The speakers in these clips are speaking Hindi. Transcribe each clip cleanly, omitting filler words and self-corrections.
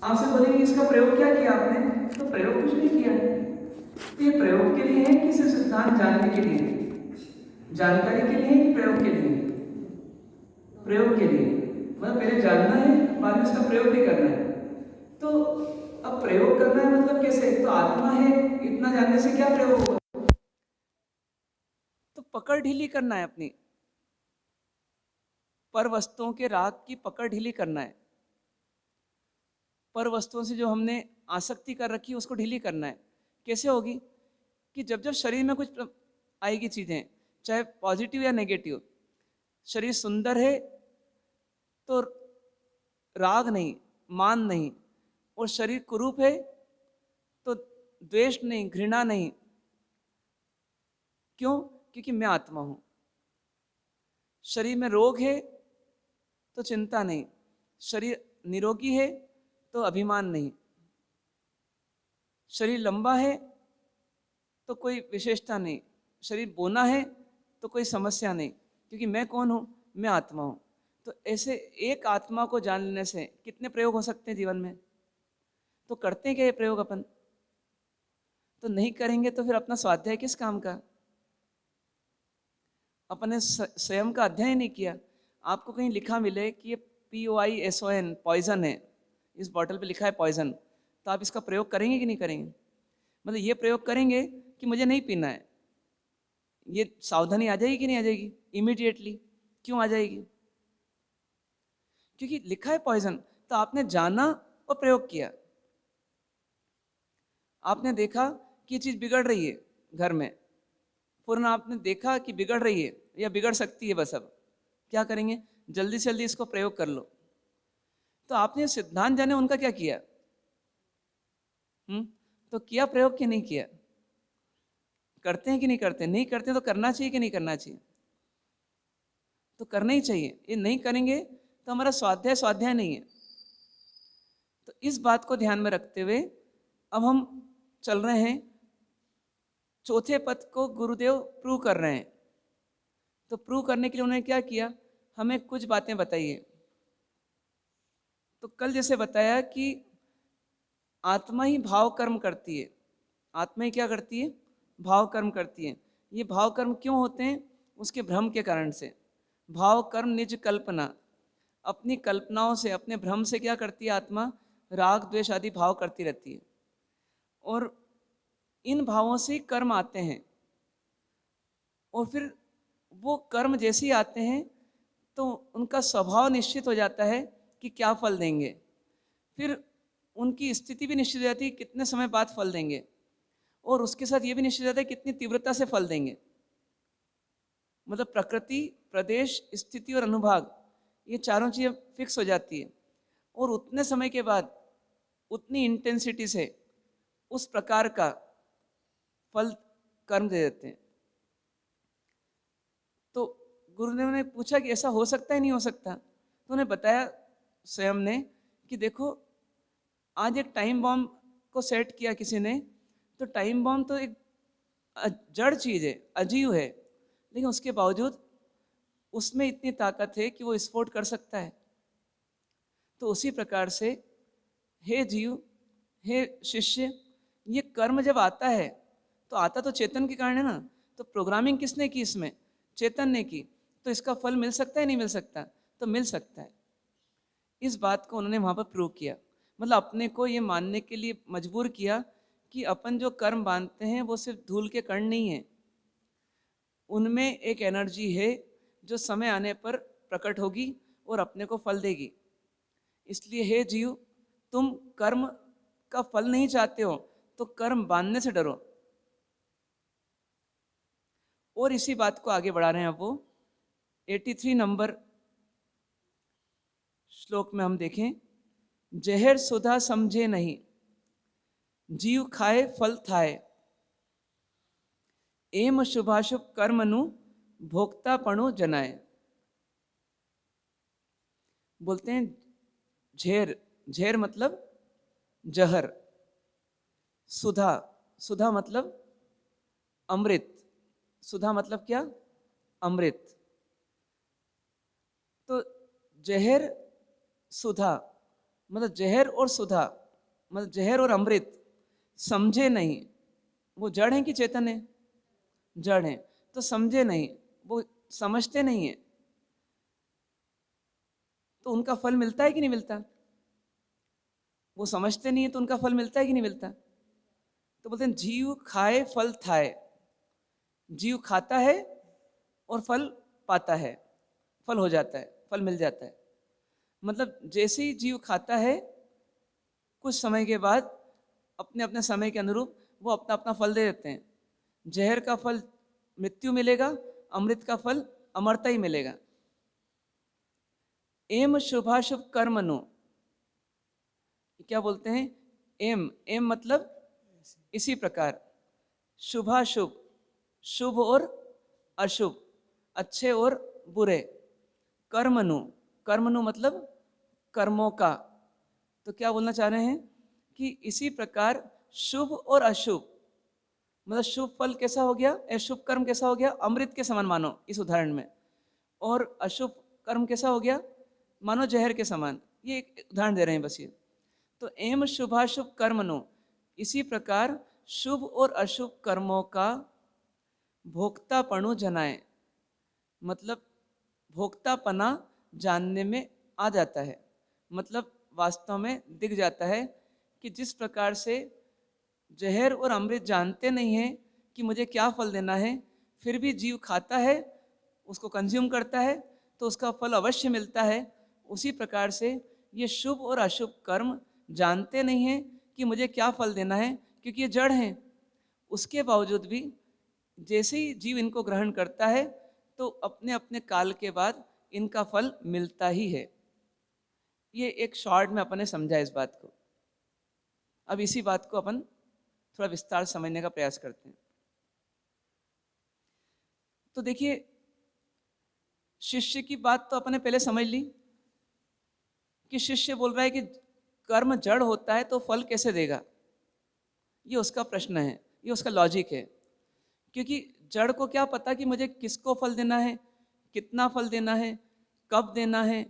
आपसे बोलेंगे इसका प्रयोग क्या किया आपने, तो प्रयोग कुछ नहीं किया। तो ये प्रयोग के लिए है कि सिर्फ सिद्धांत जानने के लिए, जानकारी के लिए है कि प्रयोग के लिए? प्रयोग के लिए। मतलब पहले जानना है, बाद में इसका प्रयोग भी करना है। तो अब प्रयोग करना है मतलब कैसे? तो आत्मा है, इतना जानने से क्या प्रयोग होगा? तो पकड़ ढीली करना है अपनी, पर वस्तुओं के राग की पकड़ ढीली करना है। पर वस्तुओं से जो हमने आसक्ति कर रखी है उसको ढीली करना है। कैसे होगी? कि जब जब शरीर में कुछ आएगी चीज़ें, चाहे पॉजिटिव या नेगेटिव, शरीर सुंदर है तो राग नहीं, मान नहीं, और शरीर कुरूप है तो द्वेष नहीं, घृणा नहीं। क्यों? क्योंकि मैं आत्मा हूं। शरीर में रोग है तो चिंता नहीं, शरीर निरोगी है तो अभिमान नहीं, शरीर लंबा है तो कोई विशेषता नहीं, शरीर बोना है तो कोई समस्या नहीं, क्योंकि मैं कौन हूँ? मैं आत्मा हूँ। तो ऐसे एक आत्मा को जान लेने से कितने प्रयोग हो सकते हैं जीवन में। तो करते हैं क्या ये प्रयोग अपन? तो नहीं करेंगे तो फिर अपना स्वाध्याय किस काम का? अपने स्वयं का अध्ययन नहीं किया। आपको कहीं लिखा मिले कि ये POISON पॉइजन है, इस बॉटल पे लिखा है पॉइजन, तो आप इसका प्रयोग करेंगे कि नहीं करेंगे? मतलब ये प्रयोग करेंगे कि मुझे नहीं पीना है, ये सावधानी आ जाएगी कि नहीं आ जाएगी? इमीडिएटली। क्यों आ जाएगी? क्योंकि लिखा है पॉइजन, तो आपने जाना और प्रयोग किया। आपने देखा कि ये चीज़ बिगड़ रही है घर में, पूर्ण आपने देखा कि बिगड़ रही है या बिगड़ सकती है, बस अब क्या करेंगे? जल्दी से जल्दी इसको प्रयोग कर लो। तो आपने सिद्धांत जाने उनका क्या किया? तो किया प्रयोग कि नहीं किया? करते हैं कि नहीं करते? नहीं करते तो करना चाहिए कि नहीं करना चाहिए? तो करना ही चाहिए। ये नहीं करेंगे तो हमारा स्वाध्याय स्वाध्याय नहीं है। तो इस बात को ध्यान में रखते हुए अब हम चल रहे हैं, चौथे पद को गुरुदेव प्रूव कर रहे हैं। तो प्रूव करने के लिए उन्होंने क्या किया? हमें कुछ बातें बताइए। तो कल जैसे बताया कि आत्मा ही भाव कर्म करती है। आत्मा ही क्या करती है? भाव कर्म करती है। ये भाव कर्म क्यों होते हैं? उसके भ्रम के कारण से। भाव कर्म निज कल्पना, अपनी कल्पनाओं से, अपने भ्रम से क्या करती है आत्मा? राग द्वेष आदि भाव करती रहती है, और इन भावों से कर्म आते हैं, और फिर वो कर्म जैसे ही आते हैं तो उनका स्वभाव निश्चित हो जाता है कि क्या फल देंगे। फिर उनकी स्थिति भी निश्चित हो जाती है कितने समय बाद फल देंगे, और उसके साथ ये भी निश्चित हो जाता है कितनी तीव्रता से फल देंगे। मतलब प्रकृति, प्रदेश, स्थिति और अनुभाग, ये चारों चीज़ें फिक्स हो जाती है, और उतने समय के बाद उतनी इंटेंसिटी से उस प्रकार का फल कर्म दे देते हैं। तो गुरुदेव ने पूछा कि ऐसा हो सकता है नहीं हो सकता? तो उन्हें बताया स्वयं ने कि देखो, आज एक टाइम बॉम्ब को सेट किया किसी ने, तो टाइम बॉम्ब तो एक जड़ चीज़ है, अजीव है, लेकिन उसके बावजूद उसमें इतनी ताकत है कि वो विस्फोट कर सकता है। तो उसी प्रकार से हे जीव, हे शिष्य, ये कर्म जब आता है तो आता तो चेतन के कारण है ना। तो प्रोग्रामिंग किसने की इसमें? चेतन ने की। तो इसका फल मिल सकता है नहीं मिल सकता? तो मिल सकता है। इस बात को उन्होंने वहाँ पर प्रूव किया। मतलब अपने को ये मानने के लिए मजबूर किया कि अपन जो कर्म बांधते हैं वो सिर्फ धूल के कण नहीं है, उनमें एक एनर्जी है जो समय आने पर प्रकट होगी और अपने को फल देगी। इसलिए हे जीव, तुम कर्म का फल नहीं चाहते हो तो कर्म बांधने से डरो। और इसी बात को आगे बढ़ा रहे हैं अब वो 83 नंबर श्लोक में हम देखें, जहर सुधा समझे नहीं, जीव खाए फल थाए, एम शुभाशुभ कर्मनु भोक्तापणु जनाए। बोलते हैं झेर, झेर मतलब जहर, सुधा, सुधा मतलब अमृत, सुधा मतलब क्या? अमृत। तो जहर, सुधा, मतलब जहर और सुधा, मतलब जहर और अमृत समझे नहीं, वो जड़ है कि चेतन है? जड़ है। तो समझे नहीं, वो समझते नहीं है, तो उनका फल मिलता है कि नहीं मिलता? वो समझते नहीं है तो उनका फल मिलता है कि नहीं मिलता? तो बोलते हैं जीव खाए फल थाए, जीव खाता है और फल पाता है, फल हो जाता है, फल मिल जाता है। मतलब जैसे ही जीव खाता है, कुछ समय के बाद अपने अपने समय के अनुरूप वो अपना अपना फल दे देते हैं। जहर का फल मृत्यु मिलेगा, अमृत का फल अमरता ही मिलेगा। एम शुभाशुभ कर्मनु, क्या बोलते हैं? एम, एम मतलब इसी प्रकार, शुभाशुभ, शुभ और अशुभ, अच्छे और बुरे, कर्मनु, कर्मनु मतलब कर्मों का। तो क्या बोलना चाह रहे हैं कि इसी प्रकार शुभ और अशुभ, मतलब शुभ फल कैसा हो गया, शुभ कर्म कैसा हो गया, अमृत के समान मानो इस उदाहरण में, और अशुभ कर्म कैसा हो गया, मानो जहर के समान। ये एक उदाहरण दे रहे हैं बस ये। तो एम शुभाशुभ कर्मनु, इसी प्रकार शुभ और अशुभ कर्मों का भोक्तापणु जनाए, मतलब भोक्तापना जानने में आ जाता है। मतलब वास्तव में दिख जाता है कि जिस प्रकार से जहर और अमृत जानते नहीं हैं कि मुझे क्या फल देना है, फिर भी जीव खाता है, उसको कंज्यूम करता है, तो उसका फल अवश्य मिलता है। उसी प्रकार से ये शुभ और अशुभ कर्म जानते नहीं हैं कि मुझे क्या फल देना है, क्योंकि ये जड़ हैं। उसके बावजूद भी जैसे ही जीव इनको ग्रहण करता है, तो अपने अपने काल के बाद इनका फल मिलता ही है। ये एक शॉर्ट में अपन ने समझा इस बात को। अब इसी बात को अपन थोड़ा विस्तार समझने का प्रयास करते हैं। तो देखिए, शिष्य की बात तो अपन ने पहले समझ ली कि शिष्य बोल रहा है कि कर्म जड़ होता है तो फल कैसे देगा। ये उसका प्रश्न है, ये उसका लॉजिक है। क्योंकि जड़ को क्या पता कि मुझे किसको फल देना है, कितना फल देना है, कब देना है,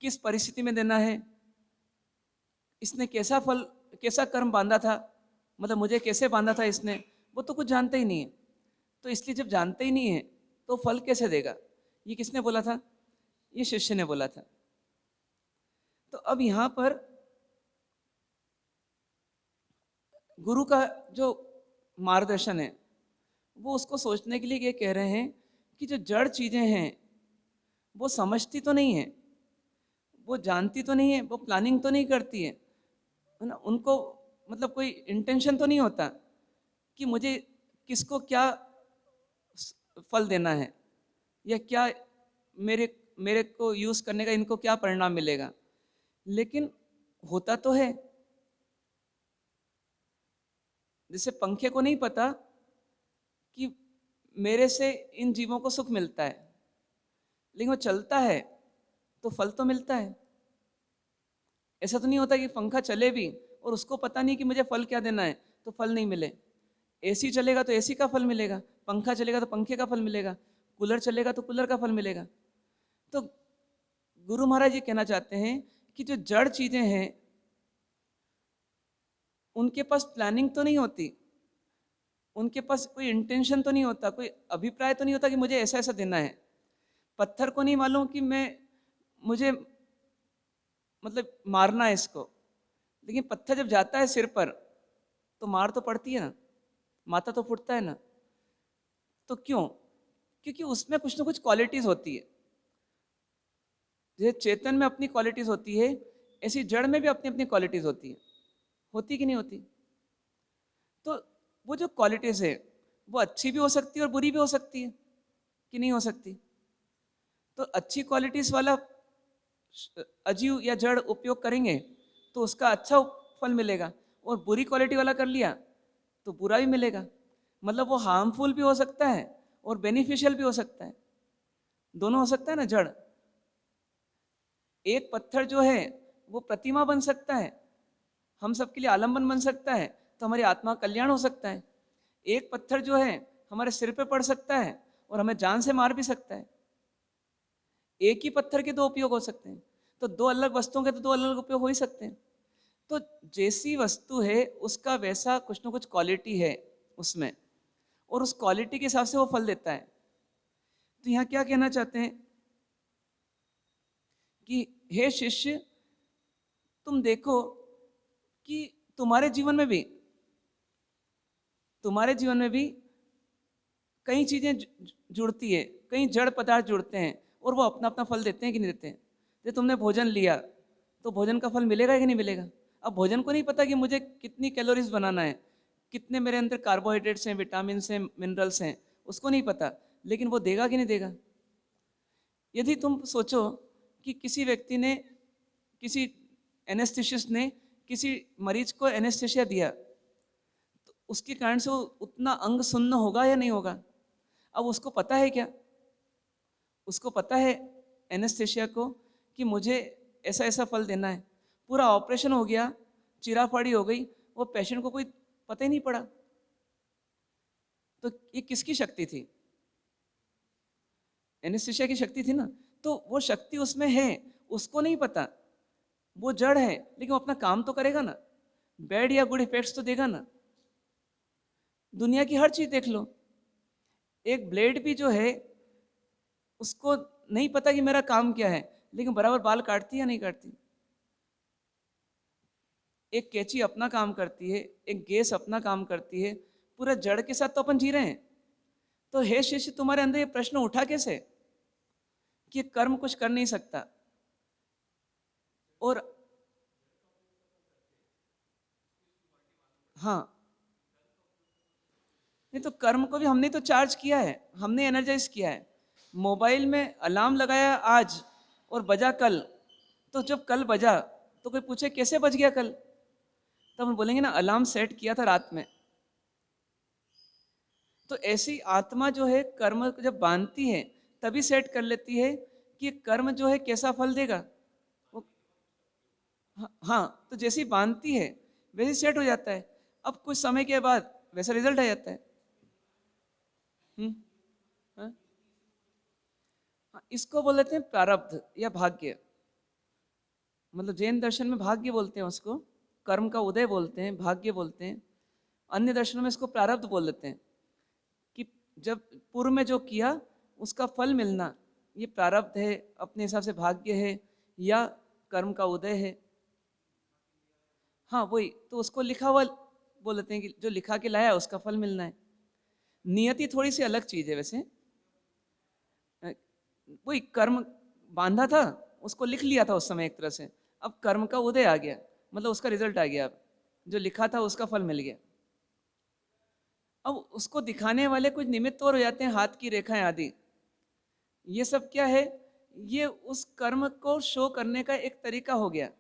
किस परिस्थिति में देना है, इसने कैसा फल, कैसा कर्म बांधा था, मतलब मुझे कैसे बांधा था इसने, वो तो कुछ जानते ही नहीं है। तो इसलिए जब जानते ही नहीं है तो फल कैसे देगा। ये किसने बोला था? ये शिष्य ने बोला था। तो अब यहाँ पर गुरु का जो मार्गदर्शन है, वो उसको सोचने के लिए ये कह रहे हैं कि जो जड़ चीज़ें हैं वो समझती तो नहीं है, वो जानती तो नहीं है, वो प्लानिंग तो नहीं करती है ना। उनको मतलब कोई इंटेंशन तो नहीं होता कि मुझे किसको क्या फल देना है, या क्या मेरे मेरे को यूज़ करने का इनको क्या परिणाम मिलेगा। लेकिन होता तो है। जैसे पंखे को नहीं पता कि मेरे से इन जीवों को सुख मिलता है, लेकिन वो चलता है तो फल तो मिलता है। ऐसा तो नहीं होता कि पंखा चले भी और उसको पता नहीं कि मुझे फल क्या देना है तो फल नहीं मिले। एसी चलेगा तो एसी का फल मिलेगा, पंखा चलेगा तो पंखे का फल मिलेगा, कूलर चलेगा तो कूलर का फल मिलेगा। तो गुरु महाराज ये कहना चाहते हैं कि जो जड़ चीज़ें हैं उनके पास प्लानिंग तो नहीं होती, उनके पास कोई इंटेंशन तो नहीं होता, कोई अभिप्राय तो नहीं होता कि मुझे ऐसा ऐसा देना है। पत्थर को नहीं मालूम कि मुझे मतलब मारना है इसको, लेकिन पत्थर जब जाता है सिर पर तो मार तो पड़ती है ना, माथा तो फूटता है ना। तो क्यों? क्योंकि उसमें कुछ ना कुछ क्वालिटीज होती है। जैसे चेतन में अपनी क्वालिटीज होती है, ऐसी जड़ में भी अपनी अपनी क्वालिटीज होती कि नहीं होती? तो वो जो क्वालिटीज है वो अच्छी भी हो सकती है और बुरी भी हो सकती है कि नहीं हो सकती। तो अच्छी क्वालिटीज वाला अजीव या जड़ उपयोग करेंगे तो उसका अच्छा फल मिलेगा, और बुरी क्वालिटी वाला कर लिया तो बुरा भी मिलेगा। मतलब वो हार्मफुल भी हो सकता है और बेनिफिशियल भी हो सकता है, दोनों हो सकता है ना। जड़, एक पत्थर जो है वो प्रतिमा बन सकता है, हम सबके लिए आलम्बन बन सकता है, तो हमारी आत्मा का कल्याण हो सकता है। एक पत्थर जो है हमारे सिर पे पड़ सकता है और हमें जान से मार भी सकता है। एक ही पत्थर के दो उपयोग हो सकते हैं। तो दो अलग वस्तुओं के तो दो अलग अलग उपयोग हो ही सकते हैं। तो जैसी वस्तु है उसका वैसा कुछ ना कुछ क्वालिटी है उसमें, और उस क्वालिटी के हिसाब से वो फल देता है। तो यहाँ क्या कहना चाहते हैं कि हे शिष्य, तुम देखो कि तुम्हारे जीवन में भी कई चीजें जुड़ती है, कई जड़ पदार्थ जुड़ते हैं, और वो अपना अपना फल देते हैं कि नहीं देते हैं। जैसे तुमने भोजन लिया तो भोजन का फल मिलेगा कि नहीं मिलेगा। अब भोजन को नहीं पता कि मुझे कितनी कैलोरीज बनाना है, कितने मेरे अंदर कार्बोहाइड्रेट्स हैं, विटामिन हैं, मिनरल्स हैं, उसको नहीं पता, लेकिन वो देगा कि नहीं देगा। यदि तुम सोचो कि किसी व्यक्ति ने, किसी एनेस्थेसिस्ट ने किसी मरीज को एनेस्थेसिया दिया, तो उसके कारण से वो उतना अंग सुन्न होगा या नहीं होगा। अब उसको पता है क्या, उसको पता है एनेस्थेसिया को कि मुझे ऐसा ऐसा फल देना है। पूरा ऑपरेशन हो गया, चिराफाड़ी हो गई, वो पेशेंट को कोई पता ही नहीं पड़ा। तो ये किसकी शक्ति थी, एनेस्थेसिया की शक्ति थी ना। तो वो शक्ति उसमें है, उसको नहीं पता, वो जड़ है, लेकिन वो अपना काम तो करेगा ना, बैड या गुड इफेक्ट्स तो देगा ना। दुनिया की हर चीज देख लो, एक ब्लेड भी जो है उसको नहीं पता कि मेरा काम क्या है, लेकिन बराबर बाल काटती है या नहीं काटती। एक कैंची अपना काम करती है, एक गैस अपना काम करती है, पूरा जड़ के साथ तो अपन जी रहे हैं। तो हे शिष्य, तुम्हारे अंदर ये प्रश्न उठा कैसे कि कर्म कुछ कर नहीं सकता। और हाँ, नहीं तो कर्म को भी हमने तो चार्ज किया है, हमने एनर्जाइज किया है। मोबाइल में अलार्म लगाया आज और बजा कल, तो जब कल बजा तो कोई पूछे कैसे बज गया कल, तब हम बोलेंगे ना अलार्म सेट किया था रात में। तो ऐसी आत्मा जो है कर्म जब बांधती है तभी सेट कर लेती है कि कर्म जो है कैसा फल देगा वो। हाँ, तो जैसी बांधती है वैसे सेट हो जाता है। अब कुछ समय के बाद वैसा रिजल्ट आ जाता है। हाँ? हाँ, इसको बोल देते हैं प्रारब्ध या भाग्य। मतलब जैन दर्शन में भाग्य बोलते हैं उसको, कर्म का उदय बोलते हैं, भाग्य बोलते हैं। अन्य दर्शनों में इसको प्रारब्ध बोल देते हैं कि जब पूर्व में जो किया उसका फल मिलना, ये प्रारब्ध है, अपने हिसाब से भाग्य है या कर्म का उदय है। हाँ वही तो, उसको लिखा हुआ बोल देते हैं कि जो लिखा के लाया उसका फल मिलना है। नियति थोड़ी सी अलग चीज है वैसे। वही कर्म बांधा था, उसको लिख लिया था उस समय एक तरह से, अब कर्म का उदय आ गया, मतलब उसका रिजल्ट आ गया, अब जो लिखा था उसका फल मिल गया। अब उसको दिखाने वाले कुछ निमित्त और हो जाते हैं, हाथ की रेखाएं आदि। ये सब क्या है, ये उस कर्म को शो करने का एक तरीका हो गया।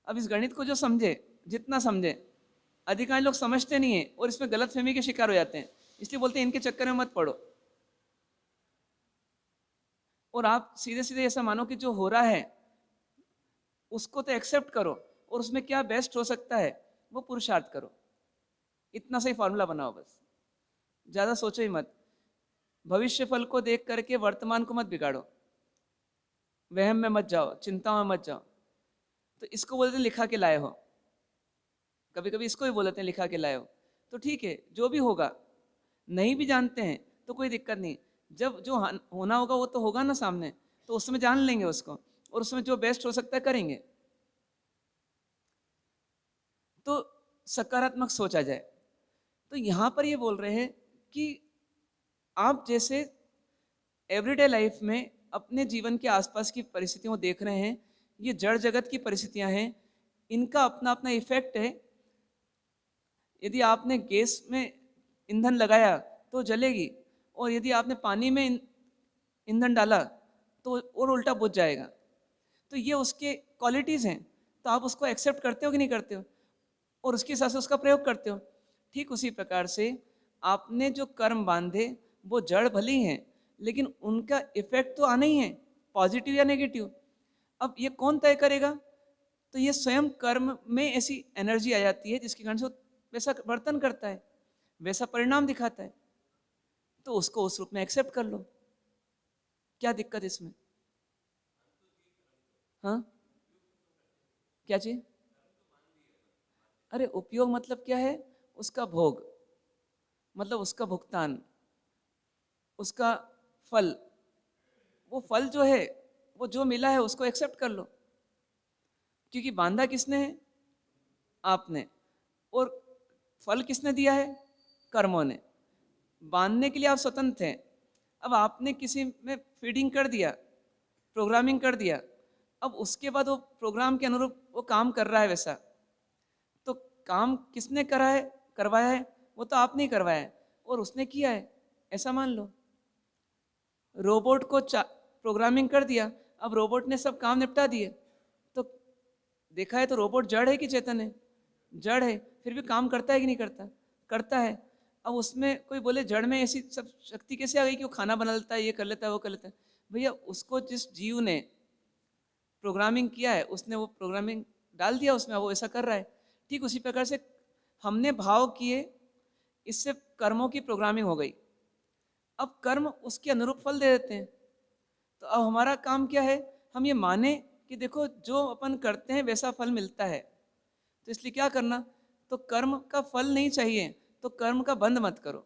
अब इस गणित को जो समझे, जितना समझे, अधिकांश लोग समझते नहीं है और इसमें गलतफहमी के शिकार हो जाते हैं, इसलिए बोलते हैं इनके चक्कर में मत पड़ो। और आप सीधे सीधे ऐसा मानो कि जो हो रहा है उसको तो एक्सेप्ट करो, और उसमें क्या बेस्ट हो सकता है वो पुरुषार्थ करो। इतना सही फॉर्मूला बनाओ बस, ज़्यादा सोचो ही मत। भविष्य फल को देख करके वर्तमान को मत बिगाड़ो, वहम में मत जाओ, चिंता में मत जाओ। तो इसको बोलते हैं लिखा के लाए हो, कभी कभी इसको भी बोलते हैं लिखा के लाए हो। तो ठीक है, जो भी होगा, नहीं भी जानते हैं तो कोई दिक्कत नहीं, जब जो होना होगा वो तो होगा ना सामने, तो उस समय जान लेंगे उसको, और उसमें जो बेस्ट हो सकता है करेंगे। तो सकारात्मक सोचा जाए। तो यहाँ पर ये बोल रहे हैं कि आप जैसे एवरीडे लाइफ में अपने जीवन के आसपास की परिस्थितियों को देख रहे हैं, ये जड़ जगत की परिस्थितियां हैं, इनका अपना अपना इफेक्ट है। यदि आपने गैस में ईंधन लगाया तो जलेगी, और यदि आपने पानी में ईंधन डाला तो और उल्टा बुझ जाएगा। तो ये उसके क्वालिटीज़ हैं, तो आप उसको एक्सेप्ट करते हो कि नहीं करते हो, और उसके हिसाब से उसका प्रयोग करते हो। ठीक उसी प्रकार से आपने जो कर्म बांधे वो जड़ भली हैं, लेकिन उनका इफेक्ट तो आना ही है, पॉजिटिव या नेगेटिव। अब ये कौन तय करेगा, तो ये स्वयं कर्म में ऐसी एनर्जी आ जाती है जिसके कारण से वो वैसा वर्तन करता है, वैसा परिणाम दिखाता है। तो उसको उस रूप में एक्सेप्ट कर लो, क्या दिक्कत इसमें। हाँ, क्या चीज? अरे उपयोग मतलब क्या है? उसका भोग, मतलब उसका भुगतान, उसका फल। वो फल जो है, वो जो मिला है उसको एक्सेप्ट कर लो, क्योंकि बांधा किसने है? आपने। और फल किसने दिया है? कर्मों ने। बांधने के लिए आप स्वतंत्र हैं। अब आपने किसी में फीडिंग कर दिया, प्रोग्रामिंग कर दिया, अब उसके बाद वो प्रोग्राम के अनुरूप वो काम कर रहा है वैसा, तो काम किसने करा है, करवाया है? वो तो आपने ही करवाया है और उसने किया है, ऐसा मान लो। रोबोट को प्रोग्रामिंग कर दिया, अब रोबोट ने सब काम निपटा दिए, तो देखा है तो रोबोट जड़ है कि चेतन है? जड़ है, फिर भी काम करता है कि नहीं करता? करता है। अब उसमें कोई बोले जड़ में ऐसी सब शक्ति कैसे आ गई कि वो खाना बना लेता है, ये कर लेता है, वो कर लेता है? भैया उसको जिस जीव ने प्रोग्रामिंग किया है, उसने वो प्रोग्रामिंग डाल दिया उसमें, वो ऐसा कर रहा है। ठीक उसी प्रकार से हमने भाव किए, इससे कर्मों की प्रोग्रामिंग हो गई। अब कर्म उसके अनुरूप फल दे देते हैं। तो अब हमारा काम क्या है? हम ये माने कि देखो जो अपन करते हैं वैसा फल मिलता है, तो इसलिए क्या करना? तो कर्म का फल नहीं चाहिए तो कर्म का बंध मत करो,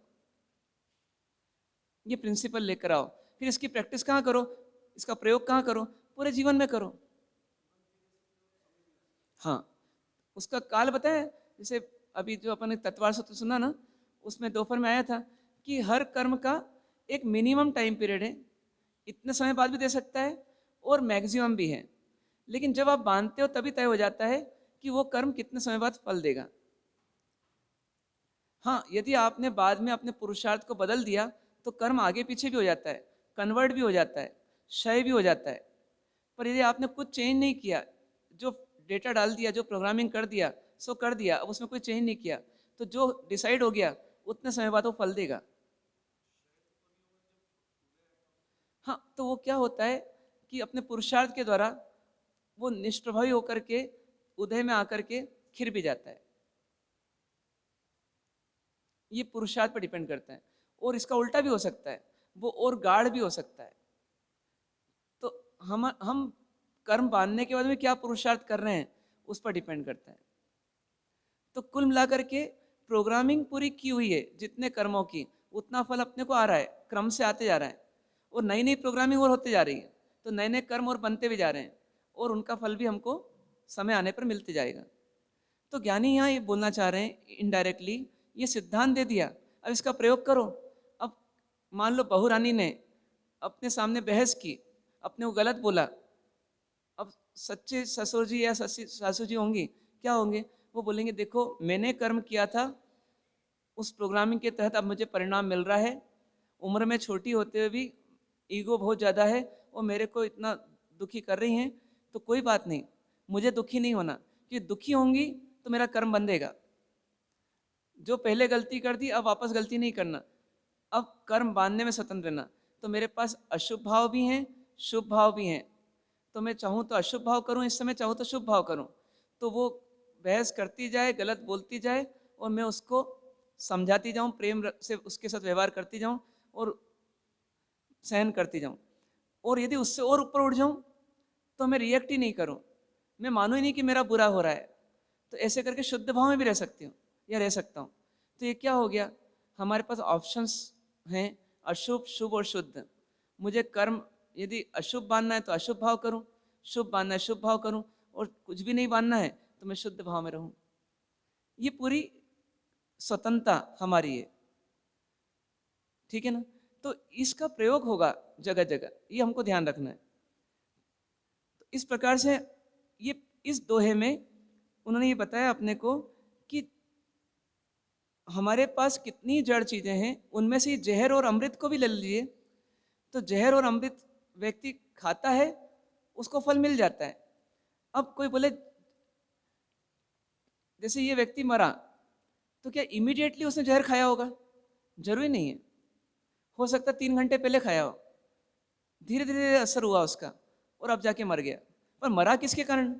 ये प्रिंसिपल लेकर आओ। फिर इसकी प्रैक्टिस कहाँ करो, इसका प्रयोग कहाँ करो? पूरे जीवन में करो। हाँ, उसका काल बताया। जैसे अभी जो अपन ने तत्वार सूत्र सुना ना, उसमें दोपहर में आया था कि हर कर्म का एक मिनिमम टाइम पीरियड है, इतने समय बाद भी दे सकता है और मैक्सिमम भी है। लेकिन जब आप बांधते हो तभी तय हो जाता है कि वो कर्म कितने समय बाद फल देगा। हाँ, यदि आपने बाद में अपने पुरुषार्थ को बदल दिया तो कर्म आगे पीछे भी हो जाता है, कन्वर्ट भी हो जाता है, क्षय भी हो जाता है। पर यदि आपने कुछ चेंज नहीं किया, जो डेटा डाल दिया, जो प्रोग्रामिंग कर दिया सो कर दिया, अब उसमें कोई चेंज नहीं किया, तो जो डिसाइड हो गया उतने समय बाद वो फल देगा। हाँ, तो वो क्या होता है कि अपने पुरुषार्थ के द्वारा वो निष्प्रभावी होकर के उदय में आकर के खिर भी जाता है। ये पुरुषार्थ पर डिपेंड करता है। और इसका उल्टा भी हो सकता है, वो और गाढ़ भी हो सकता है। तो हम कर्म बांधने के बाद में क्या पुरुषार्थ कर रहे हैं उस पर डिपेंड करता है। तो कुल मिलाकर के प्रोग्रामिंग पूरी की हुई है जितने कर्मों की, उतना फल अपने को आ रहा है, क्रम से आते जा रहा है। और नई नई प्रोग्रामिंग और होते जा रही है, तो नए नए कर्म और बनते भी जा रहे हैं, और उनका फल भी हमको समय आने पर मिलते जाएगा। तो ज्ञानी यहाँ ये बोलना चाह रहे हैं इनडायरेक्टली, ये सिद्धांत दे दिया, अब इसका प्रयोग करो। अब मान लो बहू रानी ने अपने सामने बहस की, अपने को गलत बोला, अब सच्चे ससुर जी या सासू जी होंगी, क्या होंगे? वो बोलेंगे देखो मैंने कर्म किया था, उस प्रोग्रामिंग के तहत अब मुझे परिणाम मिल रहा है। उम्र में छोटी होते हुए भी ईगो बहुत ज़्यादा है और मेरे को इतना दुखी कर रही हैं, तो कोई बात नहीं, मुझे दुखी नहीं होना, कि दुखी होंगी तो मेरा कर्म बंधेगा। जो पहले गलती कर दी अब वापस गलती नहीं करना, अब कर्म बांधने में स्वतंत्र रहना। तो मेरे पास अशुभ भाव भी हैं, शुभ भाव भी हैं, तो मैं चाहूँ तो अशुभ भाव करूँ इस समय, चाहूँ तो शुभ भाव करूँ। तो वो बहस करती जाए, गलत बोलती जाए, और मैं उसको समझाती जाऊँ, प्रेम से उसके साथ व्यवहार करती जाऊँ और सहन करती जाऊँ। और यदि उससे और ऊपर उठ जाऊँ तो मैं रिएक्ट ही नहीं करूँ, मैं मानूँ ही नहीं कि मेरा बुरा हो रहा है। तो ऐसे करके शुद्ध भाव में भी रह सकती हूँ या रह सकता हूँ। तो ये क्या हो गया, हमारे पास ऑप्शंस हैं, अशुभ, शुभ और शुद्ध। मुझे कर्म यदि अशुभ बांधना है तो अशुभ भाव करूँ, शुभ बांधना है शुभ भाव करूँ, और कुछ भी नहीं बांधना है तो मैं शुद्ध भाव में रहूँ। ये पूरी स्वतंत्रता हमारी है, ठीक है ना? तो इसका प्रयोग होगा जगह जगह, ये हमको ध्यान रखना है। तो इस प्रकार से ये इस दोहे में उन्होंने ये बताया अपने को कि हमारे पास कितनी जड़ चीज़ें हैं, उनमें से जहर और अमृत को भी ले लीजिए, तो जहर और अमृत व्यक्ति खाता है, उसको फल मिल जाता है। अब कोई बोले जैसे ये व्यक्ति मरा, तो क्या इमीडिएटली उसने जहर खाया होगा? जरूरी नहीं है, हो सकता 3 घंटे पहले खाया हो, धीरे धीरे असर हुआ उसका और अब जाके मर गया। पर मरा किसके कारण?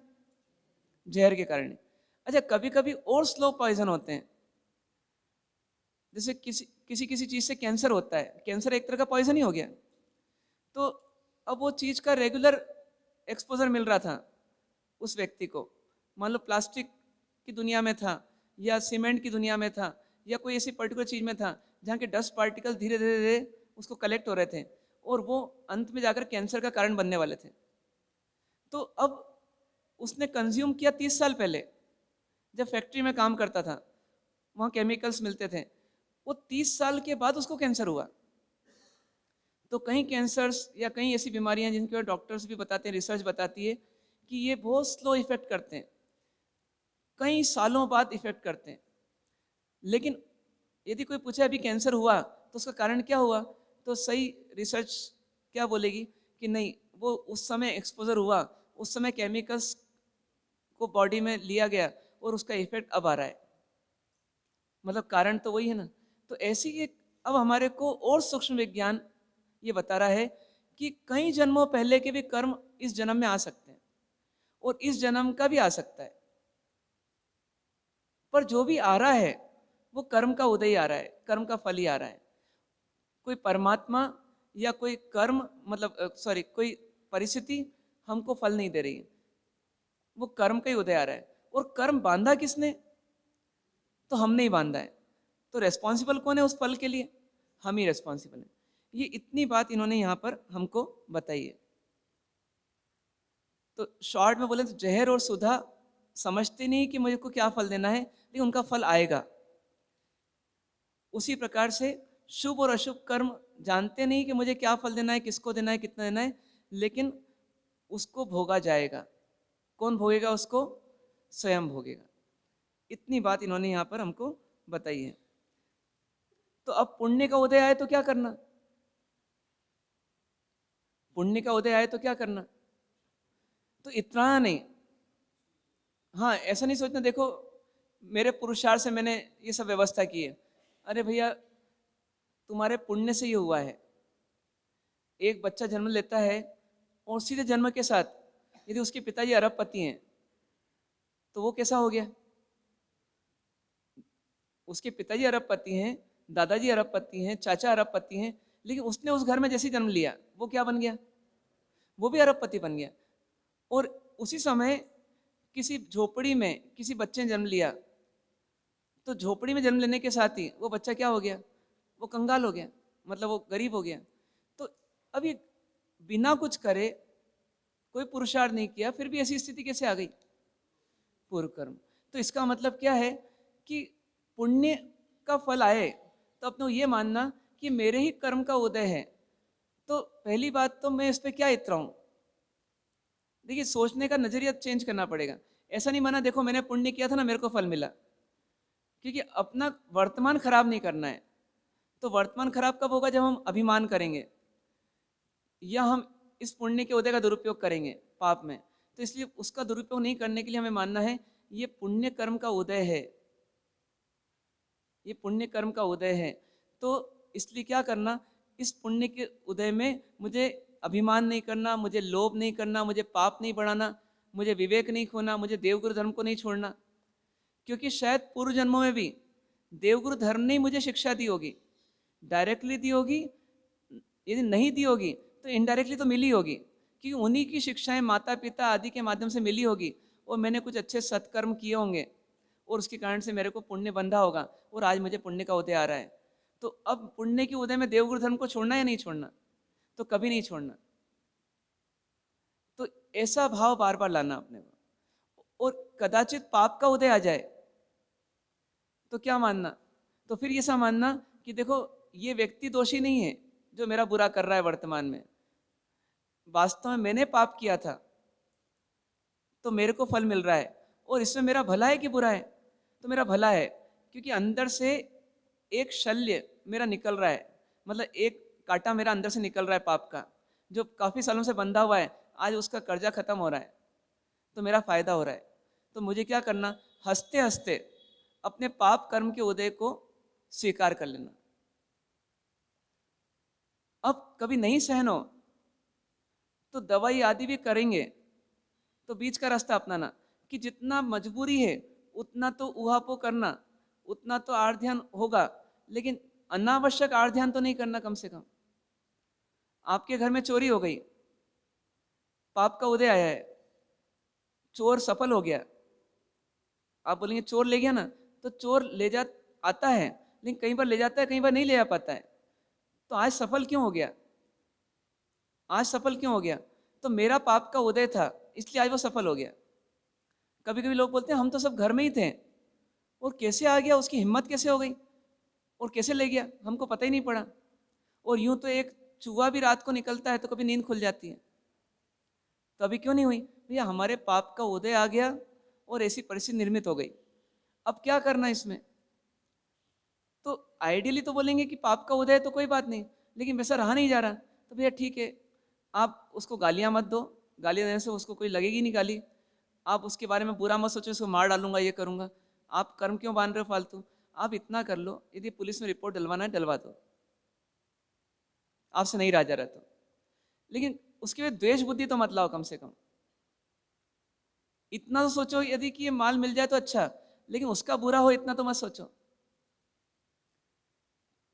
जहर के कारण। अच्छा, कभी कभी और स्लो पॉइजन होते हैं, जैसे किसी किसी किसी चीज़ से कैंसर होता है, कैंसर एक तरह का पॉइजन ही हो गया। तो अब वो चीज़ का रेगुलर एक्सपोजर मिल रहा था उस व्यक्ति को, मान लो प्लास्टिक की दुनिया में था या सीमेंट की दुनिया में था या कोई ऐसी पर्टिकुलर चीज़ में था जहाँ के डस्ट पार्टिकल धीरे धीरे धीरे उसको कलेक्ट हो रहे थे और वो अंत में जाकर कैंसर का कारण बनने वाले थे। तो अब उसने कंज्यूम किया 30 साल पहले, जब फैक्ट्री में काम करता था, वहाँ केमिकल्स मिलते थे। वो 30 साल के बाद उसको कैंसर हुआ। तो कई कैंसर्स या कई ऐसी बीमारियां जिनके बारे डॉक्टर्स भी बताते हैं, रिसर्च बताती है कि ये बहुत स्लो इफेक्ट करते हैं, कई सालों बाद इफेक्ट करते हैं। लेकिन यदि कोई पूछे अभी कैंसर हुआ तो उसका कारण क्या हुआ, तो सही रिसर्च क्या बोलेगी कि नहीं, वो उस समय एक्सपोजर हुआ, उस समय केमिकल्स को बॉडी में लिया गया और उसका इफेक्ट अब आ रहा है। मतलब कारण तो वही है ना। तो ऐसी एक अब हमारे को और सूक्ष्म विज्ञान ये बता रहा है कि कई जन्मों पहले के भी कर्म इस जन्म में आ सकते हैं और इस जन्म का भी आ सकता है। पर जो भी आ रहा है वो कर्म का उदय आ रहा है, कर्म का फल ही आ रहा है। कोई परमात्मा या कोई कर्म मतलब सॉरी कोई परिस्थिति हमको फल नहीं दे रही है, वो कर्म का ही उदय आ रहा है। और कर्म बांधा किसने, तो हमने ही बांधा है। तो रेस्पॉन्सिबल कौन है उस फल के लिए, हम ही रेस्पॉन्सिबल हैं। ये इतनी बात इन्होंने यहाँ पर हमको बताई है। तो शॉर्ट में बोले तो जहर और सुधा समझते नहीं कि मुझे को क्या फल देना है, लेकिन उनका फल आएगा। उसी प्रकार से शुभ और अशुभ कर्म जानते नहीं कि मुझे क्या फल देना है, किसको देना है, कितना देना है, लेकिन उसको भोगा जाएगा। कौन भोगेगा उसको, स्वयं भोगेगा। इतनी बात इन्होंने यहाँ पर हमको बताई है। तो अब पुण्य का उदय आए तो क्या करना, पुण्य का उदय आए तो क्या करना, तो इतना नहीं। हाँ, ऐसा नहीं सोचना देखो मेरे पुरुषार्थ से मैंने ये सब व्यवस्था की है। अरे भैया, तुम्हारे पुण्य से ये हुआ है। एक बच्चा जन्म लेता है और सीधे जन्म के साथ यदि उसके पिताजी अरबपति हैं तो वो कैसा हो गया, उसके पिताजी अरबपति हैं, दादाजी अरबपति हैं, चाचा अरबपति हैं, लेकिन उसने उस घर में जैसे जन्म लिया वो क्या बन गया, वो भी अरबपति बन गया। और उसी समय किसी झोपड़ी में किसी बच्चे ने जन्म लिया तो झोपड़ी में जन्म लेने के साथ ही वो बच्चा क्या हो गया, वो कंगाल हो गया, मतलब वो गरीब हो गया। तो अब ये बिना कुछ करे, कोई पुरुषार्थ नहीं किया, फिर भी ऐसी स्थिति कैसे आ गई, पूर्व कर्म। तो इसका मतलब क्या है कि पुण्य का फल आए तो अपने ये मानना कि मेरे ही कर्म का उदय है। तो पहली बात तो मैं इस पर क्या इतराऊं, देखिए सोचने का नजरिया चेंज करना पड़ेगा। ऐसा नहीं माना देखो मैंने पुण्य किया था ना मेरे को फल मिला, क्योंकि अपना वर्तमान खराब नहीं करना है। तो वर्तमान खराब कब होगा, जब हम अभिमान करेंगे या हम इस पुण्य के उदय का दुरुपयोग करेंगे पाप में। तो इसलिए उसका दुरुपयोग नहीं करने के लिए हमें मानना है ये पुण्य कर्म का उदय है, ये पुण्य कर्म का उदय है। तो इसलिए क्या करना, इस पुण्य के उदय में मुझे अभिमान नहीं करना, मुझे लोभ नहीं करना, मुझे पाप नहीं बढ़ाना, मुझे विवेक नहीं खोना, मुझे देवगुरु धर्म को नहीं छोड़ना। क्योंकि शायद पूर्व जन्मों में भी देवगुरु धर्म ने मुझे शिक्षा दी होगी, डायरेक्टली दी होगी, यदि नहीं दी होगी तो इनडायरेक्टली तो मिली होगी, क्योंकि उन्हीं की शिक्षाएं माता पिता आदि के माध्यम से मिली होगी और मैंने कुछ अच्छे सत्कर्म किए होंगे और उसके कारण से मेरे को पुण्य बंधा होगा और आज मुझे पुण्य का उदय आ रहा है। तो अब पुण्य के उदय में देवगुरु धर्म को छोड़ना या नहीं छोड़ना, तो कभी नहीं छोड़ना। तो ऐसा भाव बार बार लाना अपने को। और कदाचित पाप का उदय आ जाए तो क्या मानना, तो फिर ये सब मानना कि देखो ये व्यक्ति दोषी नहीं है जो मेरा बुरा कर रहा है वर्तमान में, वास्तव में मैंने पाप किया था तो मेरे को फल मिल रहा है। और इसमें मेरा भला है कि बुरा है, तो मेरा भला है, क्योंकि अंदर से एक शल्य मेरा निकल रहा है, मतलब एक कांटा मेरा अंदर से निकल रहा है पाप का, जो काफ़ी सालों से बंधा हुआ है, आज उसका कर्जा खत्म हो रहा है तो मेरा फायदा हो रहा है। तो मुझे क्या करना, हंसते हंसते अपने पाप कर्म के उदय को स्वीकार कर लेना। अब कभी नहीं सहन हो तो दवाई आदि भी करेंगे, तो बीच का रास्ता अपनाना कि जितना मजबूरी है उतना तो उहापो करना, उतना तो आर ध्यान होगा, लेकिन अनावश्यक आर ध्यान तो नहीं करना। कम से कम आपके घर में चोरी हो गई, पाप का उदय आया है, चोर सफल हो गया, आप बोलेंगे चोर ले गया ना, तो चोर ले जा आता है, लेकिन कई बार ले जाता है, कई बार नहीं ले जा पाता है। तो आज सफल क्यों हो गया? आज सफल क्यों हो गया? तो मेरा पाप का उदय था, इसलिए आज वो सफल हो गया। कभी कभी लोग बोलते हैं हम तो सब घर में ही थे, और कैसे आ गया, उसकी हिम्मत कैसे हो गई, और कैसे ले गया, हमको पता ही नहीं पड़ा। और यूं तो एक चूहा भी रात को निकलता है तो कभी नींद खुल जाती है, तो अभी क्यों नहीं हुई? भैया हमारे पाप का उदय आ गया और ऐसी परिस्थिति निर्मित हो गई। अब क्या करना इसमें? तो आइडियली तो बोलेंगे कि पाप का उदय है तो कोई बात नहीं, लेकिन वैसा रहा नहीं जा रहा। तो भैया ठीक है, आप उसको गालियां मत दो, गालियां देने से उसको कोई लगेगी नहीं गाली। आप उसके बारे में बुरा मत सोचो, इसको मार डालूंगा, ये करूंगा। आप कर्म क्यों बांध रहे हो फालतू? आप इतना कर लो, यदि पुलिस में रिपोर्ट डलवाना है डलवा दो, आपसे नहीं रहा जा रहा तो। लेकिन उसके लिए द्वेष बुद्धि तो मत लाओ कम से कम। इतना तो सोचो यदि कि ये माल मिल जाए तो अच्छा, लेकिन उसका बुरा हो इतना तो मत सोचो।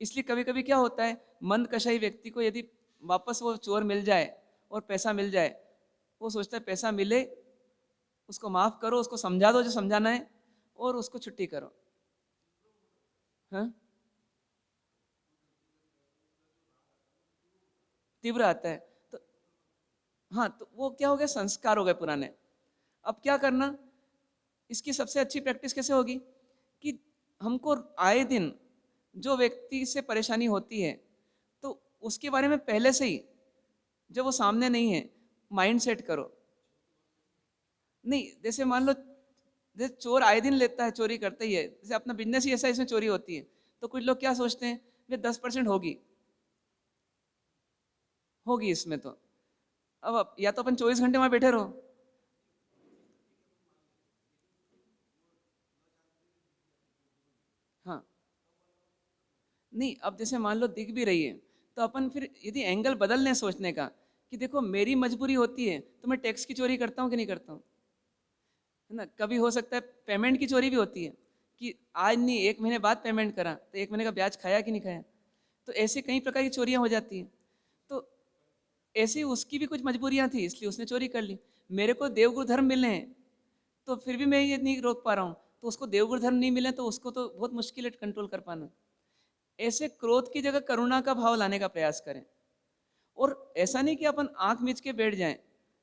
इसलिए कभी कभी क्या होता है, मंद कषाई व्यक्ति को यदि वापस वो चोर मिल जाए और पैसा मिल जाए, वो सोचता है पैसा मिले, उसको माफ करो, उसको समझा दो जो समझाना है, और उसको छुट्टी करो। हाँ, तीव्र आता है तो। हाँ, तो वो क्या हो गया, संस्कार हो गए पुराने। अब क्या करना? इसकी सबसे अच्छी प्रैक्टिस कैसे होगी कि हमको आए दिन जो व्यक्ति से परेशानी होती है, तो उसके बारे में पहले से ही, जब वो सामने नहीं है, माइंड सेट करो। नहीं, जैसे मान लो, जैसे चोर आए दिन लेता है, चोरी करता ही है, जैसे अपना बिजनेस ही ऐसा, इसमें चोरी होती है, तो कुछ लोग क्या सोचते हैं, ये 10% होगी, होगी इसमें तो। अब या तो अपन 24 घंटे वहां बैठे रहो। हाँ, नहीं, अब जैसे मान लो दिख भी रही है, तो अपन फिर यदि एंगल बदल लें सोचने का, कि देखो मेरी मजबूरी होती है तो मैं टैक्स की चोरी करता हूँ कि नहीं करता हूँ, है ना। कभी हो सकता है पेमेंट की चोरी भी होती है, कि आज नहीं, 1 महीने बाद पेमेंट करा, तो 1 महीने का ब्याज खाया कि नहीं खाया। तो ऐसे कई प्रकार की चोरियां हो जाती हैं। तो ऐसे उसकी भी कुछ मजबूरियां थी, इसलिए उसने चोरी कर ली। मेरे को देवगुरु धर्म मिले हैं, तो फिर भी मैं ये नहीं रोक पा रहा हूँ, तो उसको देवगुरु धर्म नहीं मिले तो उसको तो बहुत मुश्किल है कंट्रोल कर पाना। ऐसे क्रोध की जगह करुणा का भाव लाने का प्रयास करें। और ऐसा नहीं कि अपन आंख मीच के बैठ जाएं,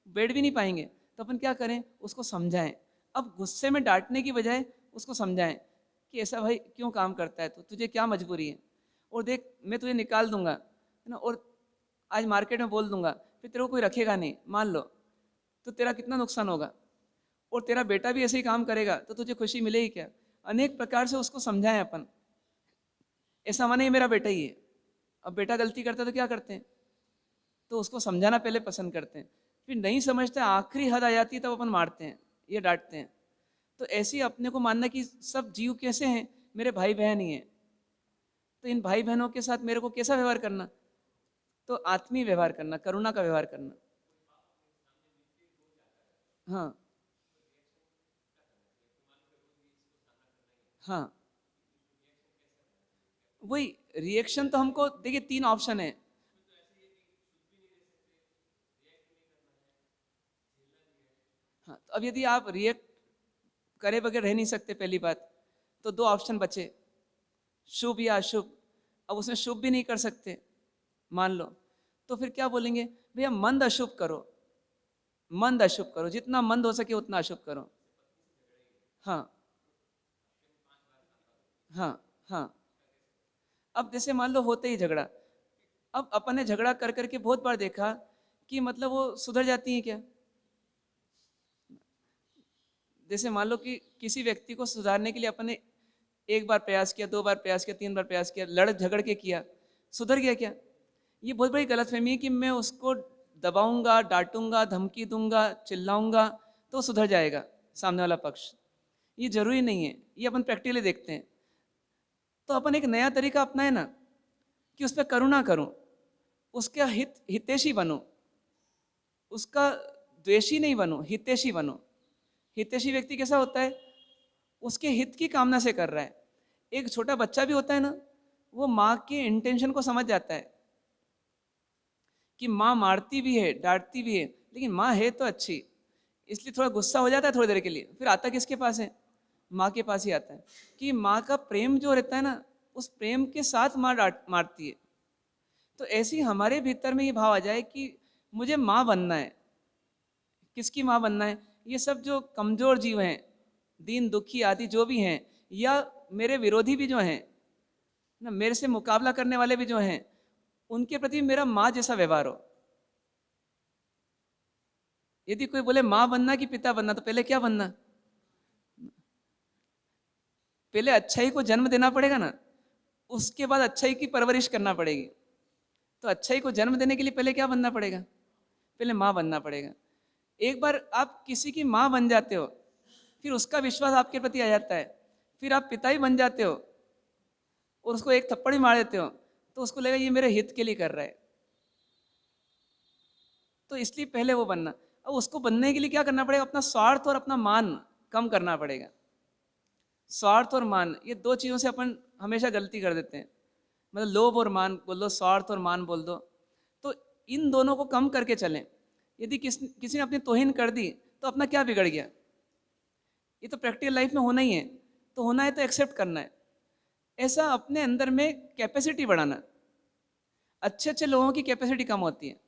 बैठ भी नहीं पाएंगे, तो अपन क्या करें, उसको समझाएं। अब गुस्से में डांटने की बजाय उसको समझाएं कि ऐसा भाई क्यों काम करता है, तो तुझे क्या मजबूरी है, और देख मैं तुझे निकाल दूंगा, है ना, और आज मार्केट में बोल दूंगा, फिर तेरे को कोई रखेगा नहीं, मान लो, तो तेरा कितना नुकसान होगा। और तेरा बेटा भी ऐसे ही काम करेगा तो तुझे खुशी मिलेगी क्या? अनेक प्रकार से उसको समझाएं अपन। ऐसा माने ये मेरा बेटा ही है, अब बेटा गलती करता है तो क्या करते हैं, तो उसको समझाना पहले पसंद करते हैं। फिर नहीं समझते, आखिरी हद आ जाती है, तब अपन मारते हैं, ये डांटते हैं। तो ऐसे ही अपने को मानना कि सब जीव कैसे हैं, मेरे भाई बहन ही हैं, तो इन भाई बहनों के साथ मेरे को कैसा व्यवहार करना, तो आत्मीय व्यवहार करना, करुणा का व्यवहार करना। हाँ, हाँ, वही रिएक्शन तो हमको देखिए, 3 ऑप्शन है। हाँ, तो अब यदि आप रिएक्ट करे बगैर रह नहीं सकते, पहली बात, तो 2 ऑप्शन बचे, शुभ या अशुभ। अब उसमें शुभ भी नहीं कर सकते, मान लो, तो फिर क्या बोलेंगे, भैया मंद अशुभ करो, मंद अशुभ करो, जितना मंद हो सके उतना अशुभ करो। हाँ, हाँ, हाँ। अब जैसे मान लो होते ही झगड़ा, अब अपन ने झगड़ा कर करके बहुत बार देखा कि मतलब वो सुधर जाती हैं क्या? जैसे मान लो कि किसी व्यक्ति को सुधारने के लिए अपन ने 1 बार प्रयास किया, 2 बार प्रयास किया, 3 बार प्रयास किया, लड़ झगड़ के किया, सुधर गया क्या? ये बहुत बड़ी गलतफहमी है कि मैं उसको दबाऊंगा, डांटूंगा, धमकी दूंगा, चिल्लाऊंगा तो सुधर जाएगा सामने वाला पक्ष। ये जरूरी नहीं है, ये अपन प्रैक्टिकली देखते हैं। तो अपन एक नया तरीका अपनाए ना, कि उस पर करुणा करूं, उसका हितैषी बनो, उसका द्वेषी नहीं बनो, हितैषी बनो। हितैषी व्यक्ति कैसा होता है, उसके हित की कामना से कर रहा है। एक छोटा बच्चा भी होता है ना, वो माँ के इंटेंशन को समझ जाता है कि माँ मारती भी है, डांटती भी है, लेकिन माँ है तो अच्छी, इसलिए थोड़ा गुस्सा हो जाता है थोड़ी देर के लिए, फिर आता किसके पास है, माँ के पास ही आता है कि माँ का प्रेम जो रहता है ना, उस प्रेम के साथ माँ मारती है। तो ऐसे ही हमारे भीतर में ये भाव आ जाए कि मुझे माँ बनना है। किसकी माँ बनना है? ये सब जो कमजोर जीव हैं, दीन दुखी आदि जो भी हैं, या मेरे विरोधी भी जो हैं ना, मेरे से मुकाबला करने वाले भी जो हैं, उनके प्रति मेरा माँ जैसा व्यवहार हो। यदि कोई बोले माँ बनना कि पिता बनना, तो पहले क्या बनना? पहले अच्छाई को जन्म देना पड़ेगा ना, उसके बाद अच्छाई की परवरिश करना पड़ेगी। तो अच्छाई को जन्म देने के लिए पहले क्या बनना पड़ेगा? पहले माँ बनना पड़ेगा। एक बार आप किसी की माँ बन जाते हो, फिर उसका विश्वास आपके प्रति आ जाता है, फिर आप पिता ही बन जाते हो और उसको एक थप्पड़ भी मार देते हो, तो उसको लगेगा ये मेरे हित के लिए कर रहा है। तो इसलिए पहले वो बनना। अब उसको बनने के लिए क्या करना पड़ेगा? अपना स्वार्थ और अपना मान कम करना पड़ेगा। स्वार्थ और मान, ये दो चीज़ों से अपन हमेशा गलती कर देते हैं। मतलब लोभ और मान बोल दो, स्वार्थ और मान बोल दो, तो इन दोनों को कम करके चलें। यदि किसी ने अपनी तौहीन कर दी, तो अपना क्या बिगड़ गया? ये तो प्रैक्टिकल लाइफ में होना ही है। तो होना है तो एक्सेप्ट करना है। ऐसा अपने अंदर में कैपेसिटी बढ़ाना। अच्छे अच्छे लोगों की कैपेसिटी कम होती है।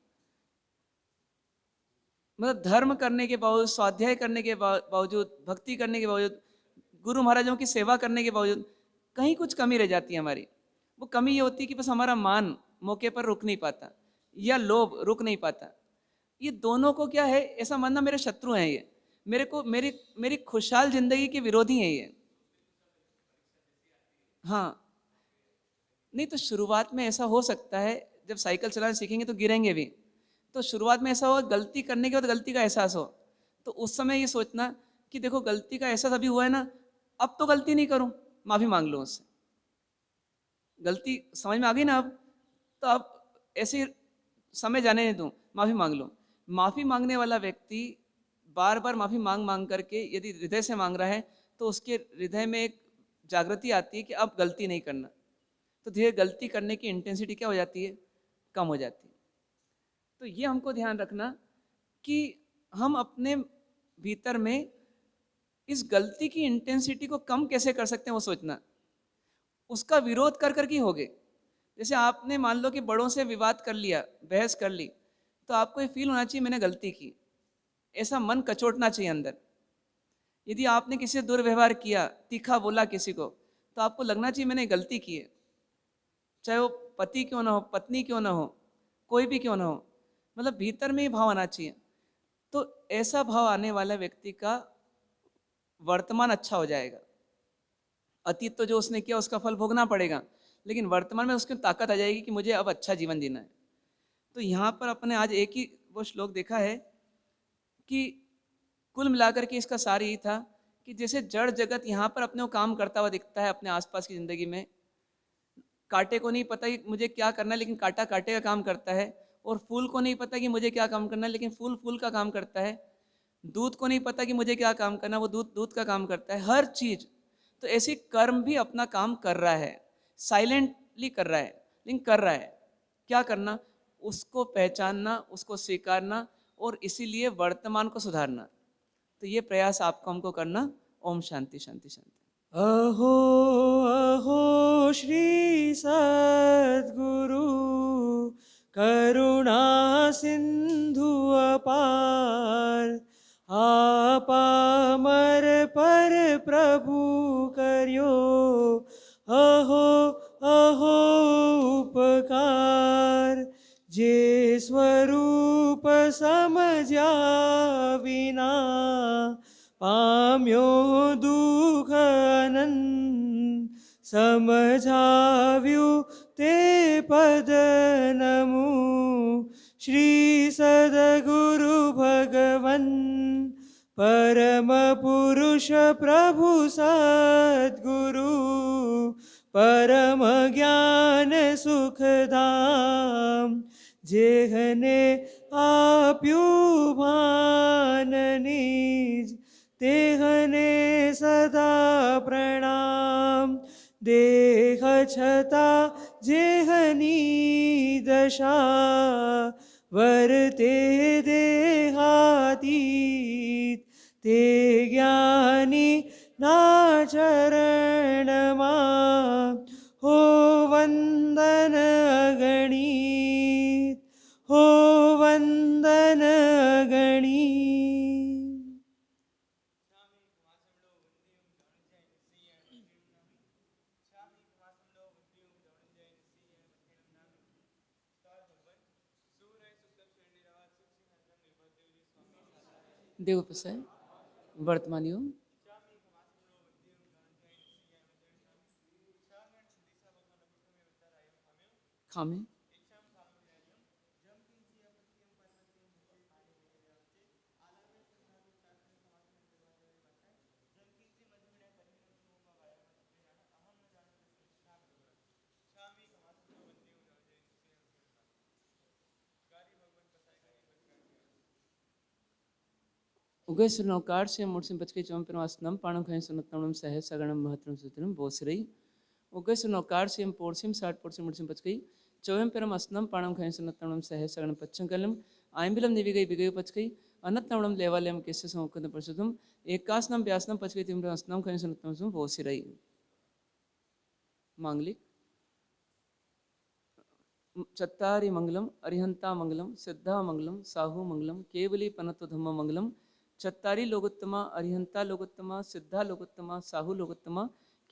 मतलब धर्म करने के बावजूद, स्वाध्याय करने के बावजूद, भक्ति करने के बावजूद, गुरु महाराजों की सेवा करने के बावजूद कहीं कुछ कमी रह जाती है हमारी। वो कमी ये होती है कि बस हमारा मान मौके पर रुक नहीं पाता, या लोभ रुक नहीं पाता। ये दोनों को क्या है, ऐसा मानना मेरे शत्रु हैं ये, मेरे को मेरी मेरी खुशहाल जिंदगी के विरोधी हैं ये। हाँ, नहीं तो शुरुआत में ऐसा हो सकता है, जब साइकिल चलाना सीखेंगे तो गिरेंगे भी। तो शुरुआत में ऐसा हो, गलती करने के बाद गलती का एहसास हो, तो उस समय ये सोचना कि देखो गलती का एहसास अभी हुआ है ना, अब तो गलती नहीं करूं, माफी मांग लो उससे। गलती समझ में आ गई ना अब, तो अब ऐसे समय जाने नहीं दूं, माफी मांग लो। माफी मांगने वाला व्यक्ति बार बार माफी मांग मांग करके यदि हृदय से मांग रहा है, तो उसके हृदय में एक जागृति आती है कि अब गलती नहीं करना। तो धीरे गलती करने की इंटेंसिटी क्या हो जाती है? कम हो जाती है। तो ये हमको ध्यान रखना कि हम अपने भीतर में इस गलती की इंटेंसिटी को कम कैसे कर सकते हैं, वो सोचना। उसका विरोध कर कर के होगे। जैसे आपने मान लो कि बड़ों से विवाद कर लिया, बहस कर ली, तो आपको ये फील होना चाहिए मैंने गलती की, ऐसा मन कचोटना चाहिए अंदर। यदि आपने किसी से दुर्व्यवहार किया, तीखा बोला किसी को, तो आपको लगना चाहिए मैंने गलती की है, चाहे वो पति क्यों ना हो, पत्नी क्यों ना हो, कोई भी क्यों ना हो। मतलब भीतर में ही भाव आना चाहिए। तो ऐसा भाव आने वाला व्यक्ति का वर्तमान अच्छा हो जाएगा। अतीत तो जो उसने किया उसका फल भोगना पड़ेगा, लेकिन वर्तमान में उसकी ताकत आ जाएगी कि मुझे अब अच्छा जीवन जीना है। तो यहाँ पर अपने आज एक ही वो श्लोक देखा है कि कुल मिलाकर के इसका सार यही था कि जैसे जड़ जगत यहाँ पर अपने को काम करता हुआ दिखता है अपने आसपास की ज़िंदगी में, कांटे को नहीं पता कि मुझे क्या करना है, लेकिन कांटा कांटे का काम करता है। और फूल को नहीं पता कि मुझे क्या काम करना है, लेकिन फूल फूल का काम करता है। दूध को नहीं पता कि मुझे क्या काम करना है, वो दूध दूध का काम करता है। हर चीज़ तो ऐसी कर्म भी अपना काम कर रहा है, साइलेंटली कर रहा है, लेकिन कर रहा है। क्या करना? उसको पहचानना, उसको स्वीकारना, और इसीलिए वर्तमान को सुधारना। तो ये प्रयास आपको हमको करना। ओम शांति शांति शांति। अहो अहो श्री सद्गुरु करुणा सिंधु अपार, आपामर पर प्रभु करियो अहो अहो उपकार। जे स्वरूप समझा विना पाम्यो दुख अनंत, समझाव्यु ते पद नमु श्री सद्गुरु भगवन। परम पुरुष प्रभु सद्गुरु परम ज्ञान सुखधाम, जेहने आप्यु भान निज तेहने सदा प्रणाम। देह छता जेहनी दशा वर्ते देहातीत, ते ज्ञानी नारायण ચરણમાં હો વંદન ગણિત, હો વંદન ગણિત. देवोपसाय वर्तमान योग खामे उगय सुनौकार से मूर्ति बचके चौम परमास्तनम पाणम खय सुनतनम सह सगणम महत्रम सुतनम बोसरई उगय सुनौकार से पोर्सिम साठ पोर्सिम मूर्ति बचकई चौम परमास्तनम पाणम खय सुनतनम सह सगणम पच्चंकलम आयंबिलम निविगई बिगय पचकई अनतनम लेवालयम किस्य समुकंद परसुतम एकासनम व्यासनम पचकई तिम्रस्तनम खय सुनतनम बोसरई. मांगलिक चत्तारि मंगलम अरिहंता मंगलम सिद्धा मंगलम साहू मंगलम केवली पनत्व धम्म मंगलम चत्तारि लोकोत्तमा अरिहंता लोकोत्तमा सिद्धा लोकोत्तमा साहू लोकोत्तमा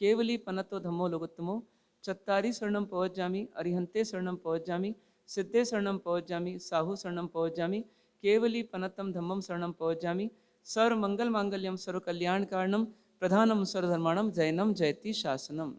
केवली पनत्व धम्मो लोकोत्तमो चत्तारि शरणम पवज्जामि अरिहंते शरणम पवज्जामि सिद्धे शरणम पवज्जामि साहू शरणम पवज्जामि केवली पनत्तम धम्मम शरणम पवज्जामि सर्व मंगल मांगल्यम सर्व कल्याण कारणम प्रधानम सर्वधर्माणम जैनम जयति शासनम.